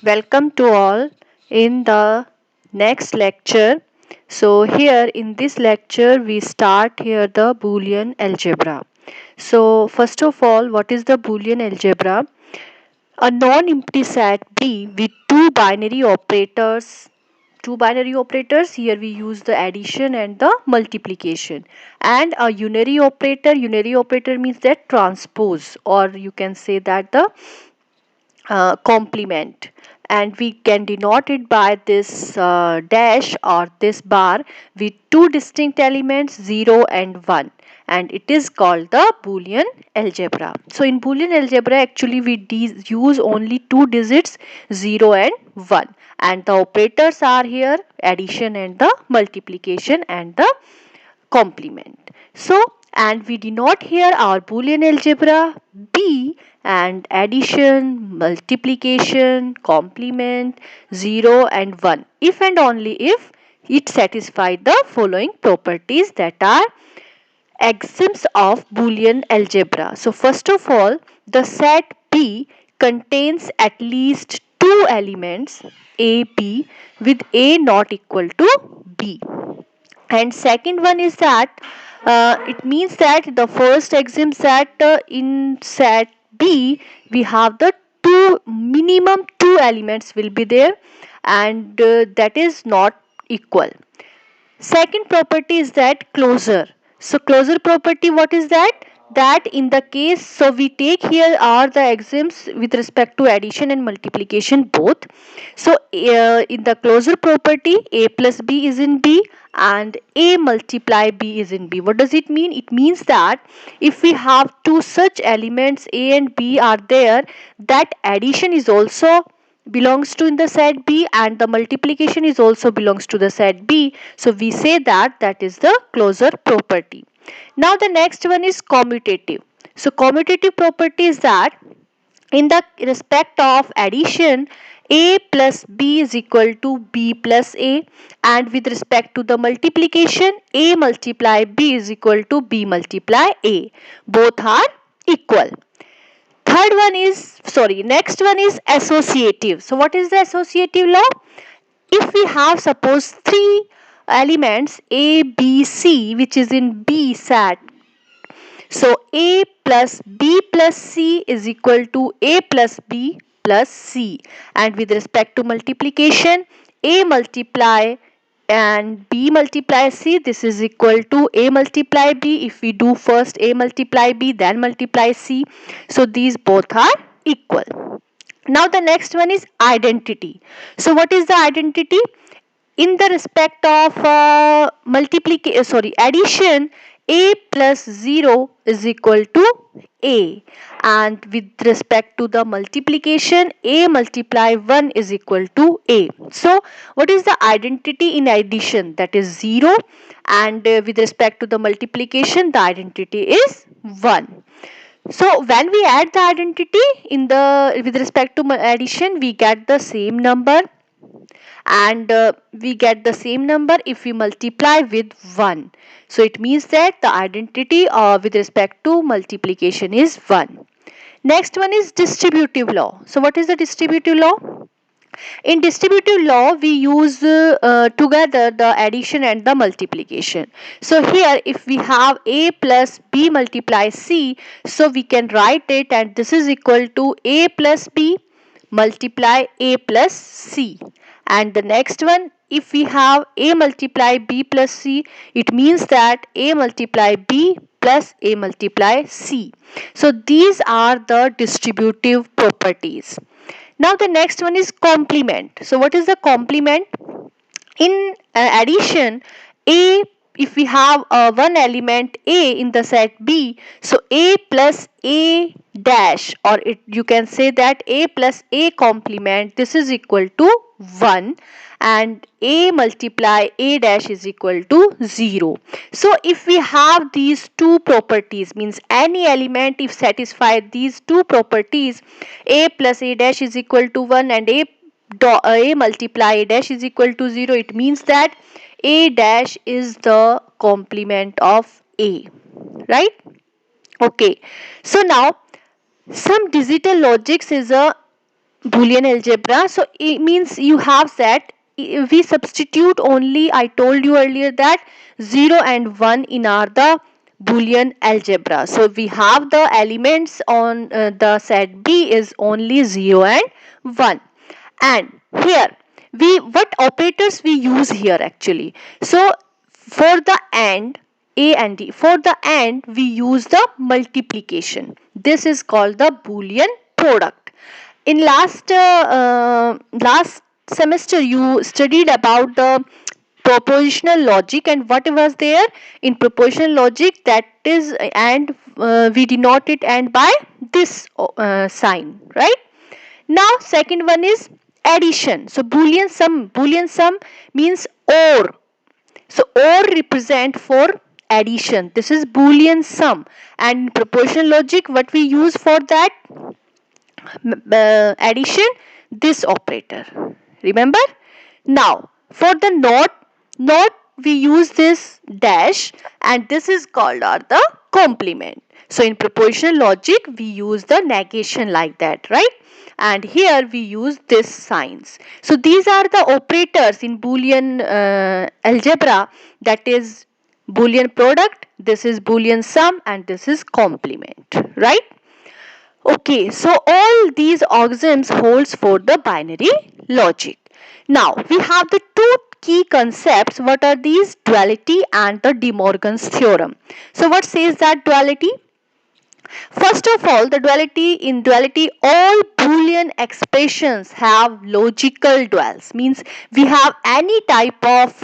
Welcome to all in the next lecture. So here in this lecture we start here the Boolean algebra. So first of all, what is the Boolean algebra? A non-empty set B with two binary operators. Here we use the addition and the multiplication, and a unary operator means that transpose, or you can say that the complement, and we can denote it by this dash or this bar with two distinct elements 0 and 1, and it is called the Boolean algebra. So in Boolean algebra actually we use only two digits 0 and 1, and the operators are here addition and the multiplication and the complement. So, and we denote here our Boolean algebra B and addition, multiplication, complement, 0 and 1 if and only if it satisfies the following properties that are axioms of Boolean algebra. So first of all, the set B contains at least two elements A, B with A not equal to B. And second one is that it means that the first axiom that in set B we have the two minimum two elements will be there, and that is not equal. Second property is that closure. So closure property, what is that? That in the case, so we take here are the axioms with respect to addition and multiplication both. So in the closure property, A plus B is in B and A multiply B is in B. What does it mean? It means that if we have two such elements A and B are there, that addition is also belongs to in the set B and the multiplication is also belongs to the set B. So we say that that is the closure property. Now the next one is commutative. So commutative property is that in the respect of addition, A plus B is equal to B plus A, and with respect to the multiplication, A multiply B is equal to B multiply A. Both are equal. Next one is associative. So what is the associative law? If we have suppose three elements A, B, C which is in B set, so A plus B plus C is equal to A plus B plus C, and with respect to multiplication, A multiply and B multiply C, this is equal to A multiply B. If we do first A multiply B then multiply C, so these both are equal. Now the next one is identity. So what is the identity? In the respect of addition, A plus 0 is equal to A, and with respect to the multiplication, A multiply 1 is equal to A. So what is the identity in addition? That is 0, and with respect to the multiplication the identity is 1. So when we add the identity in the with respect to addition, we get the same number, and we get the same number if we multiply with 1. So it means that the identity with respect to multiplication is 1. Next one is distributive law. So what is the distributive law? In distributive law we use together the addition and the multiplication. So here if we have A plus B multiply C, so we can write it, and this is equal to A plus B multiply A plus C. And the next one, if we have A multiply B plus C, it means that A multiply B plus A multiply C. So these are the distributive properties. Now the next one is complement. So what is the complement? In addition, A, if we have one element A in the set B, so A plus A dash, or you can say that A plus A complement, this is equal to 1, and A multiply A dash is equal to 0. So if we have these two properties, means any element if satisfy these two properties, A plus A dash is equal to 1 and A multiply A dash is equal to 0, it means that A dash is the complement of A, right? Okay, so now some digital logics is a Boolean algebra. So it means you have set, we substitute only, I told you earlier that 0 and 1 in our the Boolean algebra. So we have the elements on the set B is only 0 and 1. And here we, what operators we use here actually. So for the AND, A and D, for the AND we use the multiplication. This is called the Boolean product. In last semester you studied about the propositional logic, and what was there in propositional logic, that is, and we denote it and by this sign, right? Now second one is addition. So boolean sum means or. So or represent for addition, this is boolean sum. And propositional logic, what we use for that addition, this operator, remember. Now for the not we use this dash, and this is called the complement. So in propositional logic we use the negation like that, right? And here we use this signs. So these are the operators in Boolean algebra, that is Boolean product, this is Boolean sum, and this is complement, right? Okay, so all these axioms holds for the binary logic. Now we have the two key concepts. What are these? Duality and the De Morgan's theorem. So what says that duality? First of all, the duality, in duality all Boolean expressions have logical duals. Means we have any type of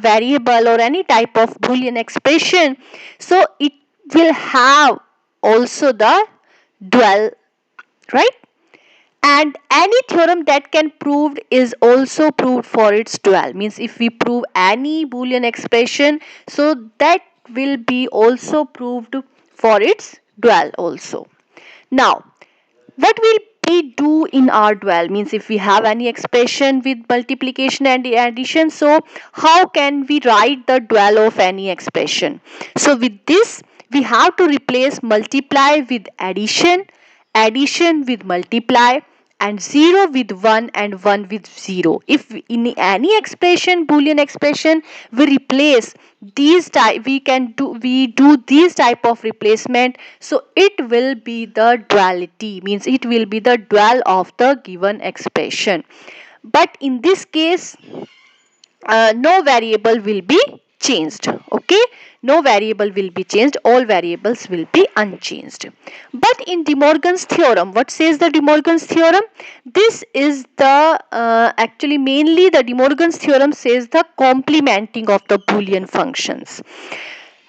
variable or any type of Boolean expression, so it will have also the dual, right? And any theorem that can proved is also proved for its dual. Means if we prove any Boolean expression, so that will be also proved for its dual also. Now what will we do in our dual? Means if we have any expression with multiplication and addition, so how can we write the dual of any expression? So with this we have to replace multiply with addition, addition with multiply, and 0 with 1 and 1 with 0. If in any expression, Boolean expression, we replace these type, we do these type of replacement, so it will be the duality, means it will be the dual of the given expression. But in this case no variable will be changed. Okay, no variable will be changed, all variables will be unchanged. But in De Morgan's theorem, what says the De Morgan's theorem? This is the actually mainly the De Morgan's theorem says the complementing of the Boolean functions.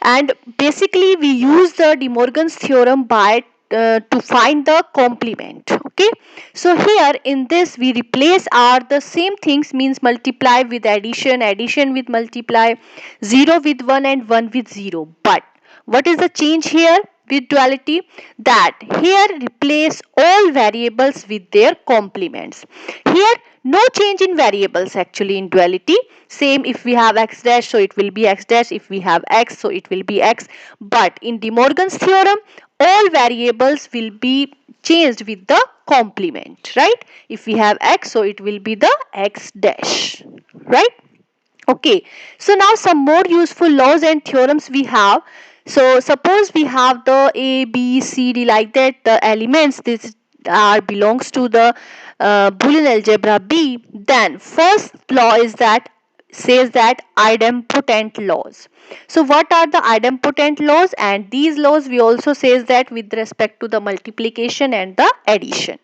And basically we use the De Morgan's theorem by to find the complement. Okay, so here in this we replace are the same things, means multiply with addition, addition with multiply, 0 with 1 and 1 with 0. But what is the change here with duality? That here replace all variables with their complements. Here no change in variables actually in duality. Same, if we have x dash, so it will be x dash, if we have x, so it will be x. But in De Morgan's theorem all variables will be changed with the complement, right? If we have x, so it will be the x dash, right? Okay, so now some more useful laws and theorems we have. So suppose we have the A, B, C, D like that, the elements this are belongs to the Boolean algebra B. Then first law is that says that idempotent laws. So what are the idempotent laws? And these laws we also says that with respect to the multiplication and the addition.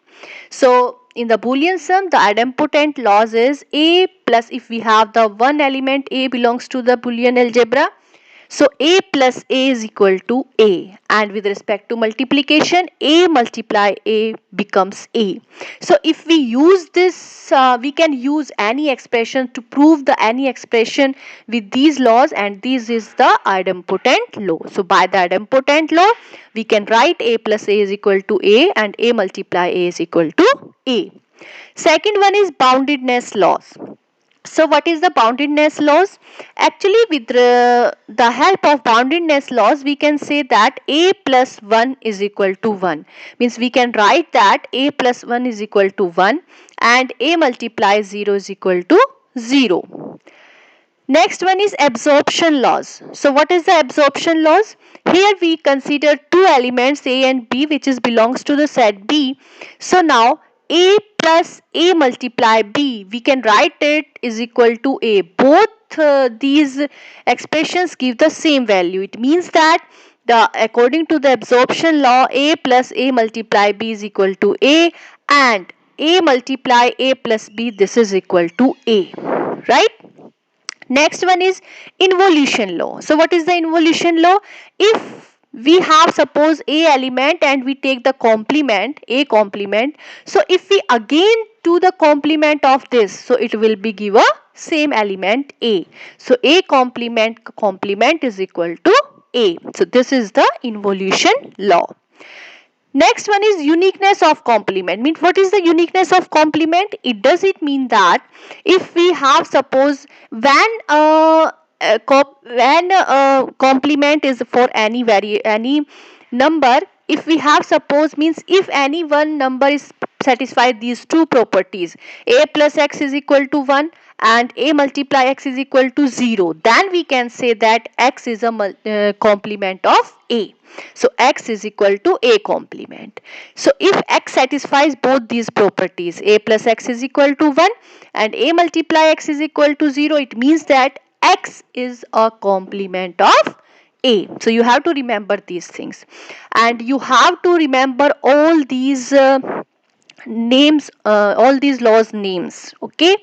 So in the Boolean sum, the idempotent laws is A plus, if we have the one element A belongs to the Boolean algebra, so A plus A is equal to A, and with respect to multiplication, A multiply A becomes A. So if we use this, we can use any expression to prove the any expression with these laws, and this is the idempotent law. So by the idempotent law, we can write A plus A is equal to A and A multiply A is equal to A. Second one is boundedness laws. So what is the boundedness laws? Actually, with the help of boundedness laws, we can say that a plus 1 is equal to 1. Means we can write that a plus 1 is equal to 1 and a multiply 0 is equal to 0. Next one is absorption laws. So what is the absorption laws? Here we consider two elements A and B, which is belongs to the set B. So now A plus A multiply B, we can write it is equal to A. Both these expressions give the same value. It means that according to the absorption law, A plus A multiply B is equal to A, and A multiply A plus B, this is equal to A, right? Next one is involution law. So what is the involution law? If we have suppose a element and we take the complement, a complement, so if we again do the complement of this, so it will be give a same element a. So a complement is equal to a. So this is the involution law. Next one is uniqueness of complement. Means what is the uniqueness of complement? It does it mean that if we have suppose when a complement is for any number, if we have suppose means if any one number is satisfy these two properties, a plus x is equal to 1 and a multiply x is equal to 0, then we can say that x is a complement of a. So x is equal to a complement. So if x satisfies both these properties, a plus x is equal to 1 and a multiply x is equal to 0, it means that x is a complement of a. So you have to remember these things, and you have to remember all these names, all these laws names. Okay.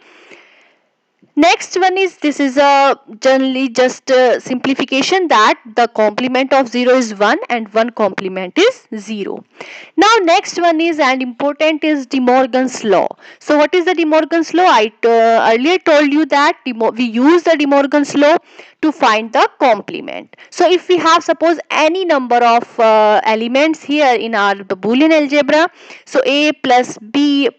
Next one is, this is a generally just simplification that the complement of 0 is 1 and 1 complement is 0. Now next one is, and important, is De Morgan's law. So what is the De Morgan's law? I earlier told you that we use the De Morgan's law to find the complement. So if we have suppose any number of elements here in our the Boolean algebra, so a plus b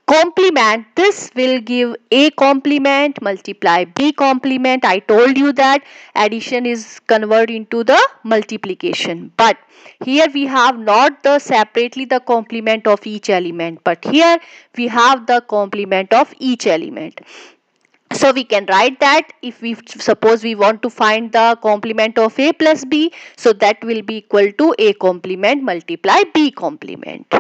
complement, this will give a complement multiply b complement. I told you that addition is converted into the multiplication, but here we have not the separately the complement of each element, but here we have the complement of each element. So we can write that if we suppose we want to find the complement of a plus b, so that will be equal to a complement multiply b complement.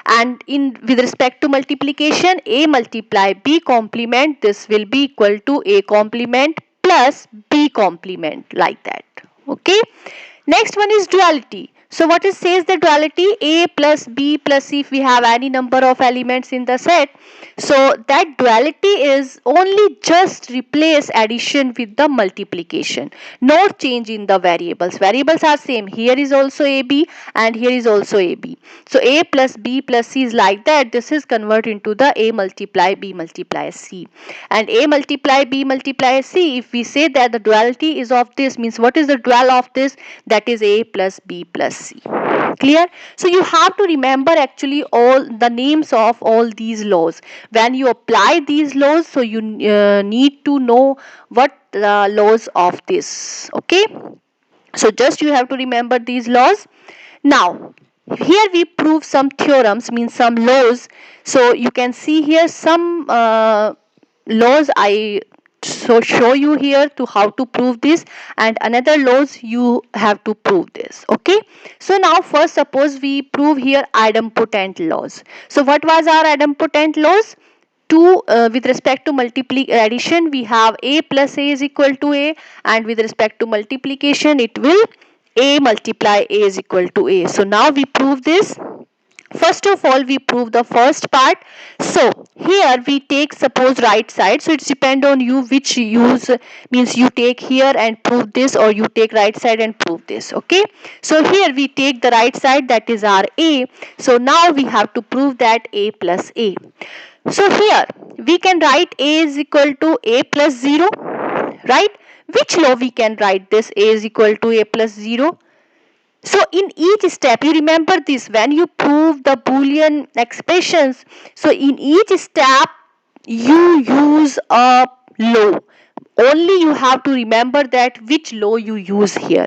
And in with respect to multiplication, a multiply b complement, this will be equal to a complement plus b complement, like that. Okay. Next one is duality. So what it says, the duality a plus b plus c, if we have any number of elements in the set, so that duality is only just replace addition with the multiplication, no change in the variables. Variables are same, here is also ab and here is also ab. So a plus b plus c is like that, this is converted into the a multiply b multiply c, and a multiply b multiply c, if we say that the duality is of this, means what is the dual of this, that is a plus b plus c. Clear? So you have to remember actually all the names of all these laws. When you apply these laws, so you need to know what the laws of this. Okay. So just you have to remember these laws. Now here we prove some theorems, means some laws. So you can see here some laws I show you here to how to prove this, and another laws you have to prove this. Okay. So now first suppose we prove here idempotent laws. So what was our idempotent laws? To with respect to addition, we have a plus a is equal to a, and with respect to multiplication it will a multiply a is equal to a. So now we prove this. First of all, we prove the first part. So here we take suppose right side, so it's depend on you which use, means you take here and prove this, or you take right side and prove this. Okay. So here we take the right side, that is our a. So now we have to prove that a plus a. So here we can write a is equal to a plus 0, right? Which law we can write this, a is equal to a plus 0? So in each step, you remember this, when you prove the Boolean expressions, so in each step you use a law. Only you have to remember that which law you use here.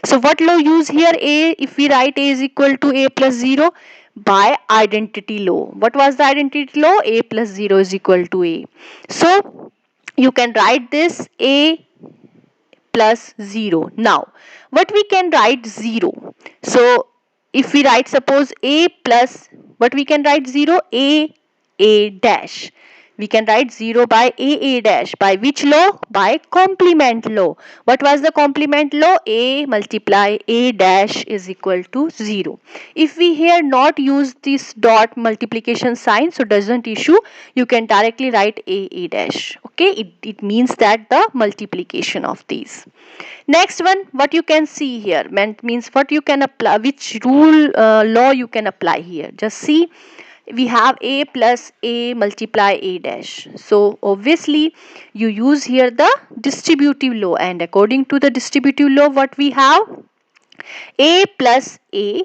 So what law use here? A, if we write A is equal to A plus 0 by identity law. What was the identity law? A plus 0 is equal to A. So you can write this A plus 0. Now what we can write 0. So if we write suppose A plus, what we can write 0? A dash. We can write 0 by A dash. By which law? By complement law. What was the complement law? A multiply A dash is equal to 0. If we here not use this dot multiplication sign, so doesn't issue, you can directly write A dash. Okay, it means that the multiplication of these. Next one, what you can see here means what you can apply, which rule law you can apply here. Just see, we have A plus A multiply A dash. So obviously you use here the distributive law, and according to the distributive law, what we have? A plus A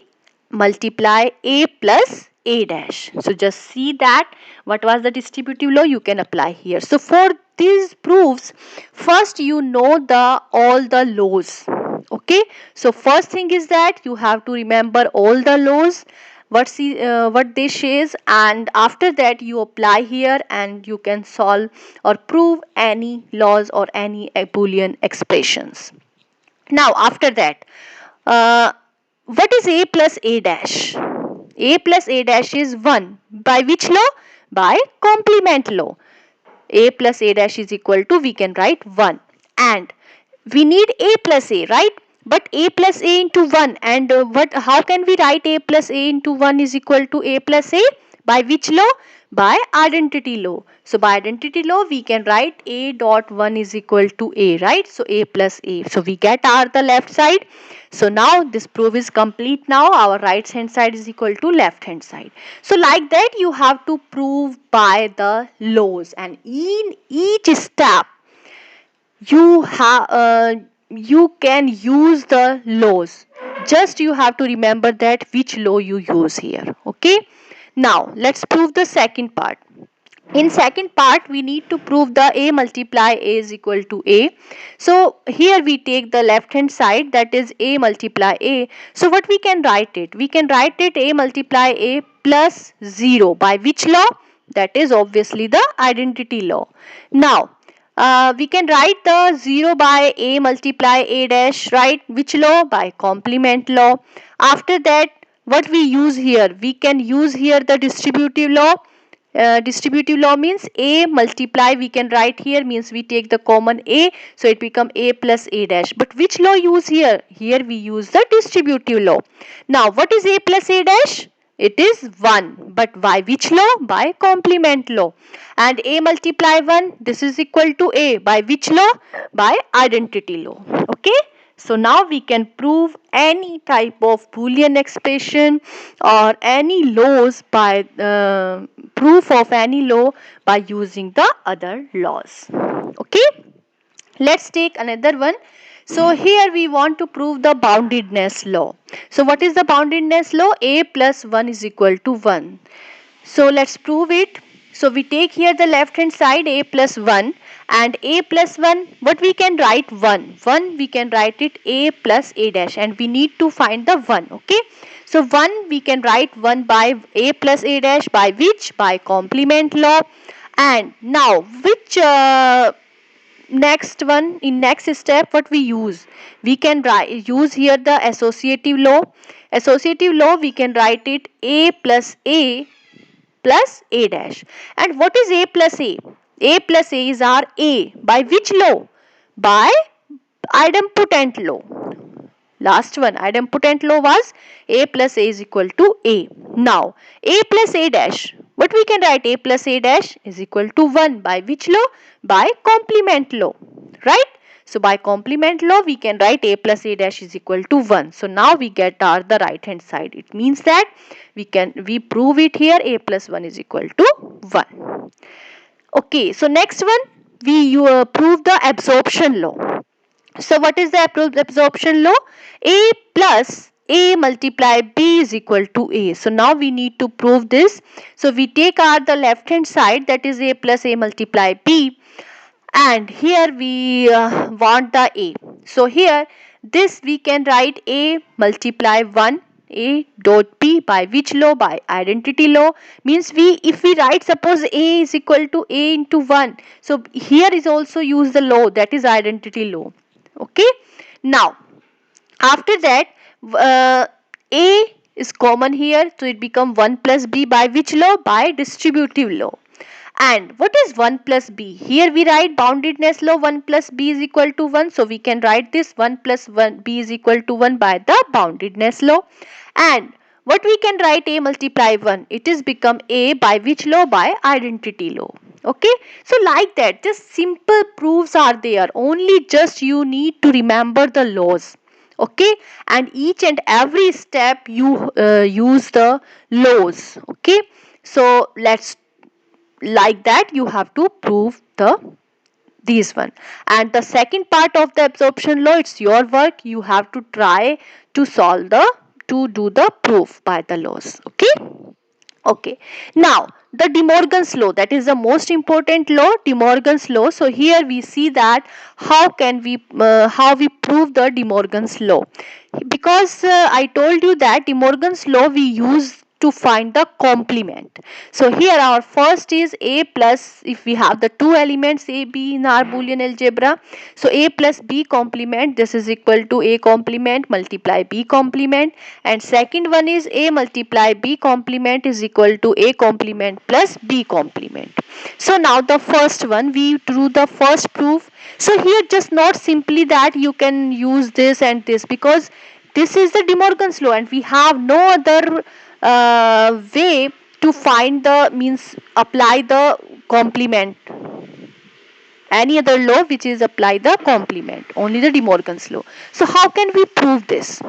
multiply A plus A dash. So just see that what was the distributive law you can apply here. So for these proofs, first you know the all the laws. Okay, so first thing is that you have to remember all the laws, what they says, and after that you apply here and you can solve or prove any laws or any Boolean expressions. Now after that, uh, what is A plus A dash? A plus A dash is 1. By which law? By complement law. A plus A dash is equal to, we can write 1. And we need A plus A, right? But A plus A into 1, and how can we write A plus A into 1 is equal to A plus A? By which law? By identity law. So by identity law we can write A dot 1 is equal to A, right? So A plus A. So we get our the left side. So now this proof is complete. Now our right hand side is equal to left hand side. So like that you have to prove by the laws, and in each step you can use the laws. Just you have to remember that which law you use here. Okay, now let's prove the second part. In second part we need to prove the A multiply A is equal to A. So here we take the left hand side, that is A multiply A. So what we can write it? We can write it A multiply A plus 0. By which law? That is obviously the identity law. Now we can write the 0 by A multiply A dash, right? Which law? By complement law. After that, what we use here? We can use here the distributive law. Distributive law means A multiply, we can write here, means we take the common A, so it become A plus A dash. But which law use here? Here we use the distributive law. Now what is A plus A dash? It is 1. But by which law? By complement law. And A multiply 1, this is equal to A. By which law? By identity law. Okay. So now we can prove any type of Boolean expression or any laws by proof of any law by using the other laws. Okay. Let's take another one. So here we want to prove the boundedness law. So what is the boundedness law? A plus 1 is equal to 1. So let's prove it. So we take here the left hand side A plus 1, and A plus 1, what we can write? 1. 1 we can write it A plus A dash, and we need to find the 1. Okay. So 1 we can write 1 by A plus A dash, by which? By complement law. And now which next one, in next step what we use? We can use here the associative law. Associative law we can write it A plus A plus A dash. And what is A plus A? A plus A is our A. By which law? By idempotent law. Last one, idempotent law was A plus A is equal to A. Now A plus A dash, what we can write? A plus A dash is equal to 1. By which law? By complement law, right? So by complement law we can write A plus A dash is equal to 1. So now we get our the right hand side. It means that we prove it here, A plus 1 is equal to 1. Okay, so next one, we prove the absorption law. So what is the absorption law? A plus A multiply B is equal to A. So now we need to prove this. So we take our the left hand side, that is A plus A multiply B, and here we want the A. So here this we can write A multiply 1 A dot B by which law? By identity law. Means we, if we write suppose A is equal to A into 1, so here is also use the law, that is identity law. Okay, now after that A is common here, so it become 1 plus B by which law? By distributive law. And what is 1 plus b? Here we write boundedness law, 1 plus b is equal to 1. So we can write this 1 plus 1 b is equal to 1 by the boundedness law. And what we can write? A multiply 1. It is become A by which law? By identity law. Okay. So like that, just simple proofs are there. Only just you need to remember the laws. Okay, and each and every step you use the laws. Okay, so let's, like that you have to prove the these one. And the second part of the absorption law, it's your work. You have to try to solve the, to do the proof by the laws. Okay, okay, now the De Morgan's law, that is the most important law, De Morgan's law. So here we see that how can we how we prove the De Morgan's law, because I told you that De Morgan's law we use to find the complement. So here our first is A plus, if we have the two elements A B in our Boolean algebra, so A plus B complement, this is equal to A complement multiply B complement, and second one is A multiply B complement is equal to A complement plus B complement. So now the first one, we drew the first proof. So here just not simply that you can use this and this, because this is the De Morgan's law and we have no other way to find the, means apply the complement, any other law which is apply the complement, only the De Morgan's law. So how can we prove this?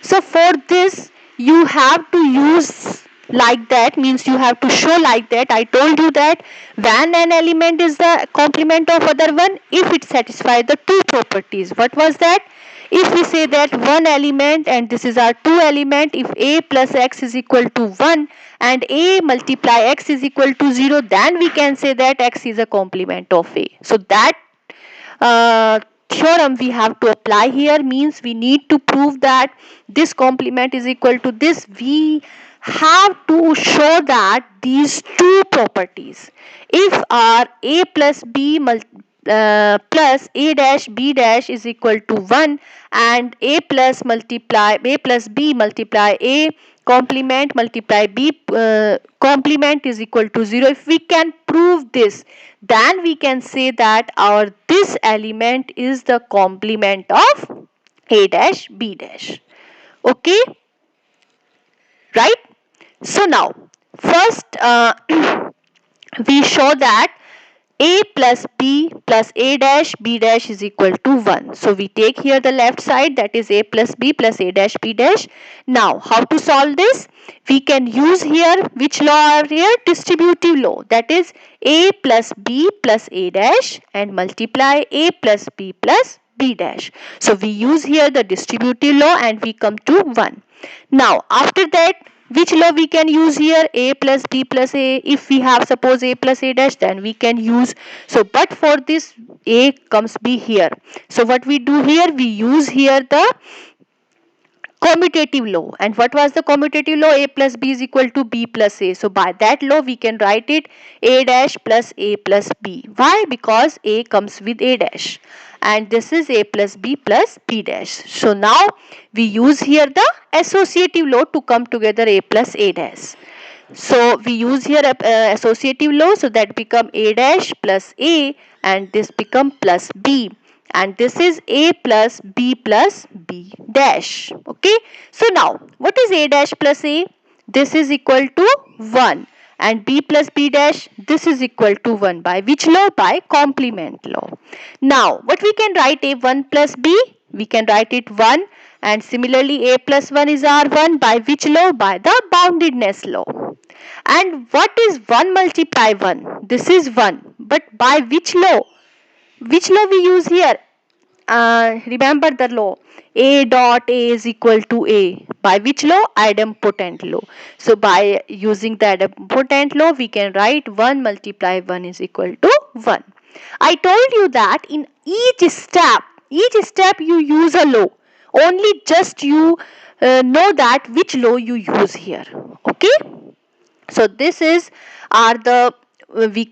So for this you have to use like that, means you have to show like that. I told you that when an element is the complement of other one, if it satisfies the two properties. What was that? If we say that one element, and this is our two element, if A plus X is equal to 1 and A multiply X is equal to 0, then we can say that X is a complement of A. So that theorem we have to apply here, means we need to prove that this complement is equal to this. We have to show that these two properties, if our A plus B plus A dash B dash is equal to 1 and A plus B multiply A complement multiply B complement is equal to 0, if we can prove this, then we can say that our this element is the complement of A dash B dash. Okay, right? So now first we show that A plus B plus A dash B dash is equal to 1. So we take here the left side, that is A plus B plus A dash B dash. Now how to solve this? We can use here which law are here? Distributive law, that is A plus B plus A dash and multiply A plus B plus B dash. So we use here the distributive law and we come to 1. Now after that, which law we can use here? A plus B plus A. If we have suppose A plus A dash, then we can use. So but for this A comes B here. So what we do here? We use here the commutative law. And what was the commutative law? A plus B is equal to B plus A. So by that law we can write it A dash plus A plus B. Why? Because A comes with A dash and this is A plus B plus B dash. So now we use here the associative law to come together A plus A dash. So we use here associative law, so that become A dash plus A and this become plus B, and this is A plus B dash. Okay, so now what is A dash plus A? This is equal to 1 and B plus B dash, this is equal to 1 by which law? By complement law. Now what we can write? A1 plus B, we can write it 1, and similarly A plus 1 is R1 by which law? By the boundedness law. And what is 1 multiply 1? This is 1, but by which law? Which law we use here? remember the law, A dot A is equal to A. By which law? Idempotent law. So by using the idempotent law, we can write 1 multiply 1 is equal to 1. I told you that in each step you use a law. Only just you know that which law you use here. Okay. So this is are the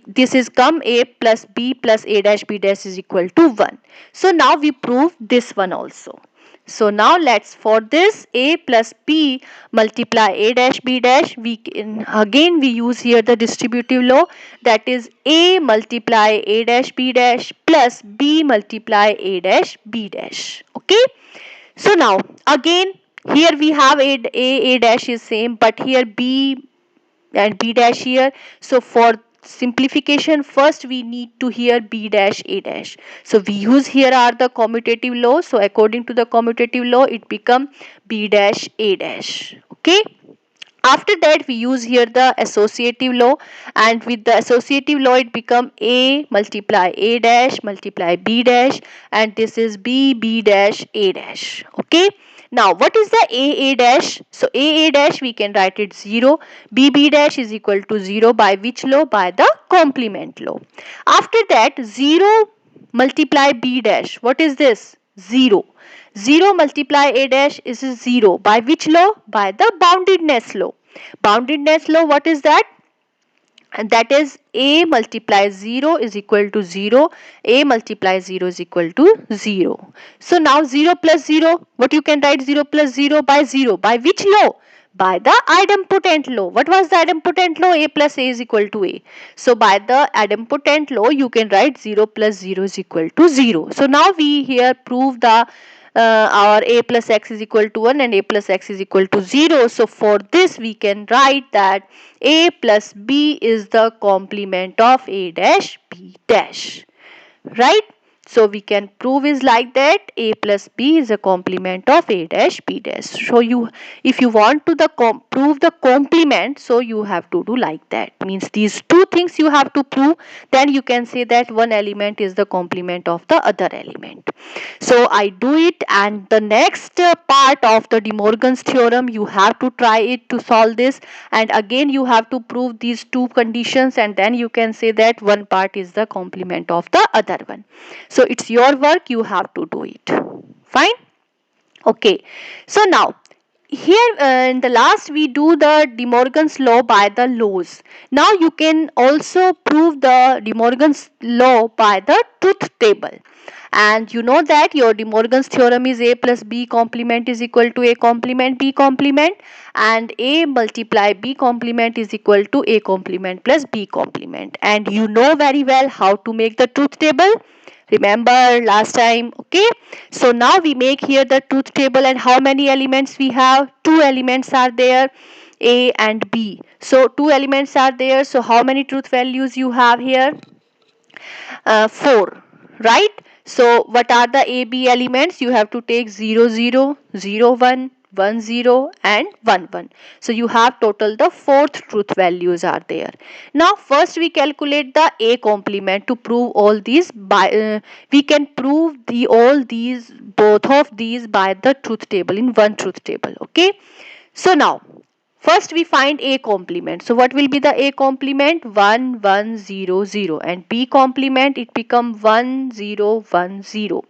this is come A plus B plus A dash B dash is equal to 1. So now we prove this one also. So now let's, for this A plus B multiply A dash B dash, we can again we use here the distributive law, that is A multiply A dash B dash plus B multiply A dash B dash. Okay. So now again here we have A dash is same, but here B and B dash here. So for simplification, first we need to here B dash A dash. So we use here are the commutative law. So according to the commutative law, it become B dash A dash. Okay. After that we use here the associative law, and with the associative law it become A multiply A dash multiply B dash, and this is B dash A dash. Okay. Now what is the A dash? So A dash we can write it 0. B dash is equal to 0 by which law? By the complement law. After that 0 multiply B dash. What is this? 0. 0 multiply A dash is 0. By which law? By the boundedness law. Boundedness law, what is that? And that is A multiply 0 is equal to 0. A multiply 0 is equal to 0. So now 0 plus 0, what you can write? 0 plus 0 by 0. By which law? By the idempotent law. What was the idempotent law? A plus A is equal to A. So by the idempotent law, you can write 0 plus 0 is equal to 0. So now we here prove the our A plus x is equal to 1 and A plus x is equal to 0. So for this we can write that A plus B is the complement of A dash B dash. Right? So we can prove is like that A plus B is a complement of A dash B dash. So you, if you want to prove the complement, so you have to do like that. Means these two things you have to prove, then you can say that one element is the complement of the other element. So I do it, and the next part of the De Morgan's theorem you have to try it to solve this, and again you have to prove these two conditions, and then you can say that one part is the complement of the other one. So it's your work, you have to do it. Fine. Okay. So now here in the last we do the De Morgan's law by the laws. Now you can also prove the De Morgan's law by the truth table. And you know that your De Morgan's theorem is A plus B complement is equal to A complement B complement, and A multiply B complement is equal to A complement plus B complement. And you know very well how to make the truth table. Remember last time. Okay. So now we make here the truth table, and how many elements we have? Two elements are there, A and B. So two elements are there. So how many truth values you have here? 4, right? So what are the AB elements? You have to take 0 0 0 1 1 0 and 1 1. So you have total the 4th truth values are there. Now first we calculate the A complement to prove all these by we can prove the all these both of these by the truth table in one truth table. Okay. So now first we find A complement. So what will be the A complement? 1 1 0 0, and B complement it become 1 0 1 0.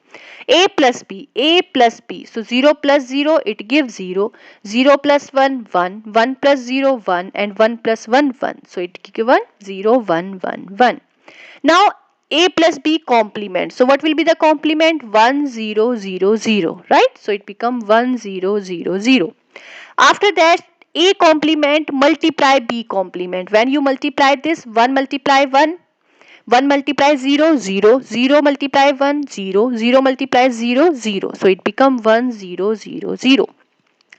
A plus B. So 0 plus 0 it gives 0. 0 plus 1 1. 1 plus 0 1, and 1 plus 1 1. So it given 0 1 1 1. Now A plus B complement. So what will be the complement? 1 0 0 0, right? So it become 1 0 0 0. After that A complement multiply B complement. When you multiply this, 1 multiply 1, 1 multiply 0 0, 0 multiply 1 0, 0 multiply 0 0. So it become 1 0 0 0.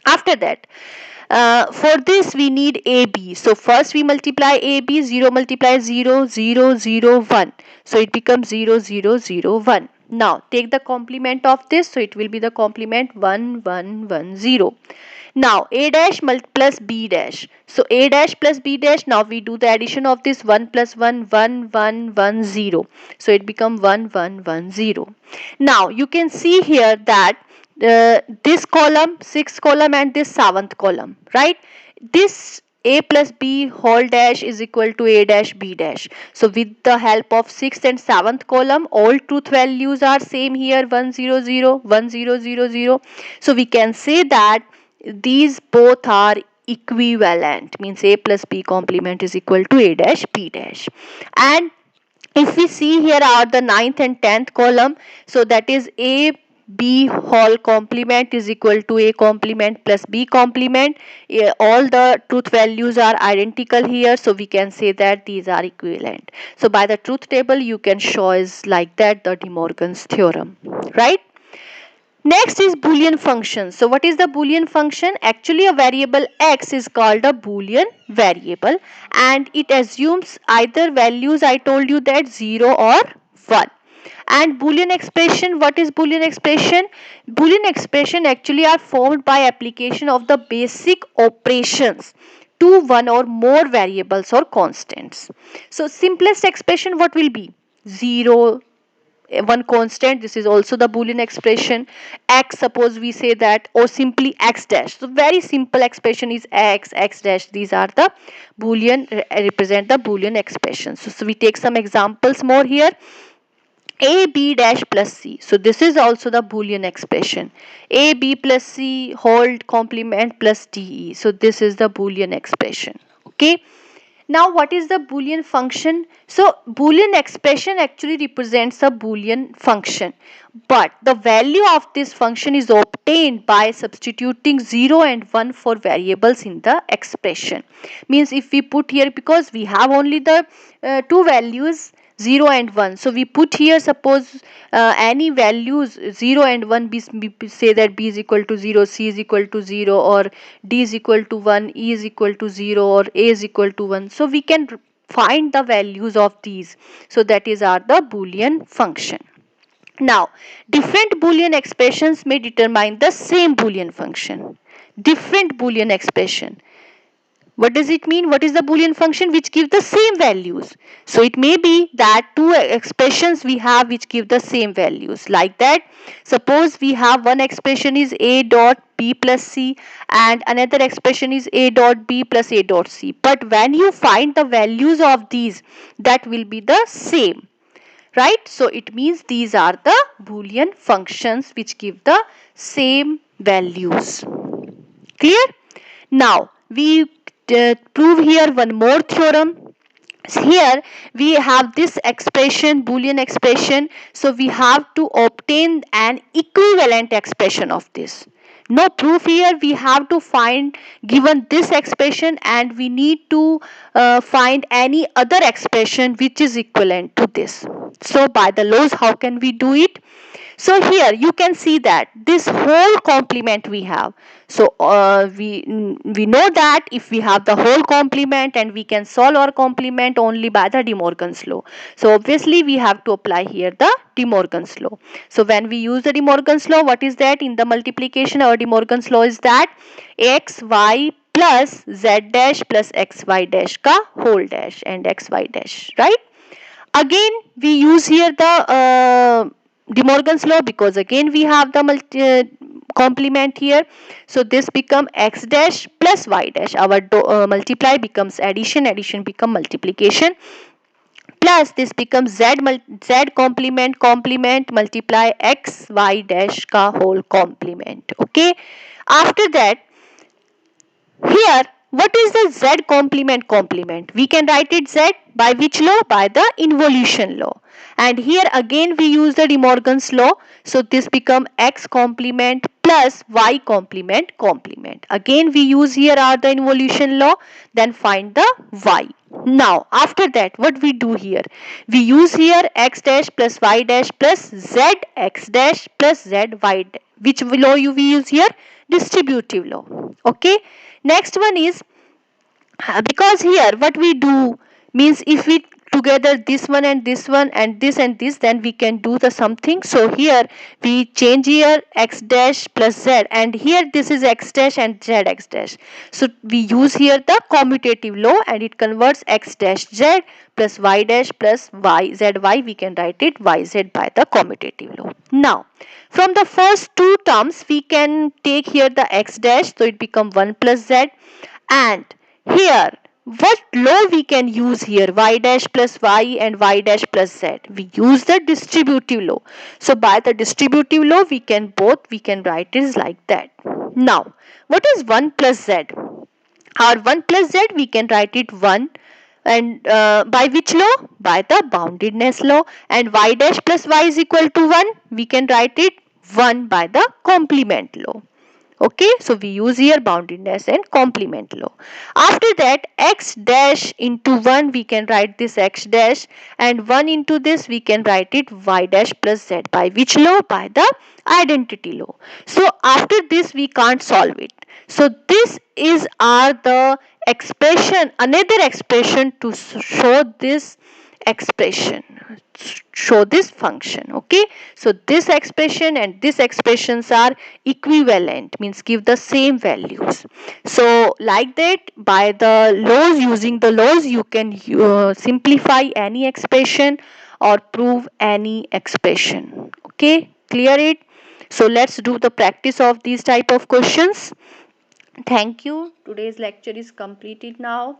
After that for this we need AB. So first we multiply AB, 0 multiply 0 0 0 1. So it becomes 0 0 0 1. Now take the complement of this. So it will be the complement 1 1 1 0. Now a dash plus b dash. So a dash plus b dash, now we do the addition of this 1 plus 1, 1, 1, 1, 0. So it becomes 1, 1, 1, 0. Now you can see here that this column, sixth column and this seventh column, right? This a plus b whole dash is equal to a dash b dash. So with the help of sixth and seventh column, all truth values are same here, 1, 0, 0, 1, 0, 0, 0. So we can say that these both are equivalent, means a plus b complement is equal to a dash b dash. And if we see here are the ninth and 10th column, so that is a b whole complement is equal to a complement plus b complement. All the truth values are identical here, so we can say that these are equivalent. So by the truth table you can show is like that the De Morgan's theorem, right? Next is Boolean function. So what is the Boolean function? Actually a variable x is called a Boolean variable and it assumes either values, I told you that 0 or 1. And Boolean expression, what is Boolean expression? Boolean expression actually are formed by application of the basic operations to one or more variables or constants. So simplest expression what will be? 0, one constant, this is also the Boolean expression. X, suppose we say that, or simply x dash. So very simple expression is x dash. These are the Boolean, represent the Boolean expressions. So we take some examples more here. A b dash plus c. So this is also the Boolean expression. A b plus c whole complement plus de. So this is the Boolean expression. Okay. Now what is the Boolean function? So Boolean expression actually represents a Boolean function, but the value of this function is obtained by substituting 0 and 1 for variables in the expression. Means if we put here, because we have only the two values 0 and 1, so we put here, suppose any values 0 and 1, we say that b is equal to 0, c is equal to 0, or d is equal to 1, e is equal to 0, or a is equal to 1. So we can find the values of these. So that is our the Boolean function. Now different Boolean expressions may determine the same Boolean function. Different Boolean expression, what does it mean? What is the Boolean function which give the same values? So it may be that two expressions we have which give the same values. Like that, suppose we have one expression is a dot b plus c and another expression is a dot b plus a dot c. But when you find the values of these, that will be the same. Right? So it means these are the Boolean functions which give the same values. Clear? Now we prove here one more theorem. Here we have this expression, Boolean expression, so we have to obtain an equivalent expression of this. No proof here, we have to find, given this expression, and we need to find any other expression which is equivalent to this. So by the laws, how can we do it? So here you can see that this whole complement we have. So we know that if we have the whole complement, and we can solve our complement only by the De Morgan's law. So obviously we have to apply here the De Morgan's law. So when we use the De Morgan's law, what is that? In the multiplication, our De Morgan's law is that x y plus z dash plus xy dash ka whole dash and xy dash, right? Again we use here the De Morgan's law, because again we have the complement here. So this become x dash plus y dash. Our multiply becomes addition, addition become multiplication, plus this becomes z complement multiply x y dash ka whole complement. Okay. After that, here, what is the z complement? We can write it z by which law? By the involution law. And here again we use the De Morgan's law. So this become x complement plus y complement. Again we use here are the involution law. Then find the y. Now after that, what we do here? We use here x dash plus y dash plus z x dash plus z y dash. Which law we use here? Distributive law. Okay. Next one is, because here what we do means, if we together this one and this one and this, then we can do the something. So here we change here x dash plus z, and here this is x dash and z x dash. So we use here the commutative law, and it converts x dash z plus y dash plus y z y. We can write it yz by the commutative law. Now from the first two terms we can take here the x dash, so it become 1 plus z. And here what law we can use here, y dash plus y and y dash plus z? We use the distributive law. So by the distributive law we can write it like that. Now what is 1 plus z? Our 1 plus z, we can write it 1, and by which law? By the boundedness law. And y dash plus y is equal to 1, we can write it 1 by the complement law. Okay, so we use here boundedness and complement law. After that, x dash into 1, we can write this x dash, and 1 into this we can write it y dash plus z. By which law? By the identity law. So after this we can't solve it. So this is our the expression, another expression to show this expression, show this function. Okay, so this expression and this expressions are equivalent, means give the same values. So like that, by the laws, using the laws, you can simplify any expression or prove any expression. Okay, clear it? So let's do the practice of these type of questions. Thank you. Today's lecture is completed now.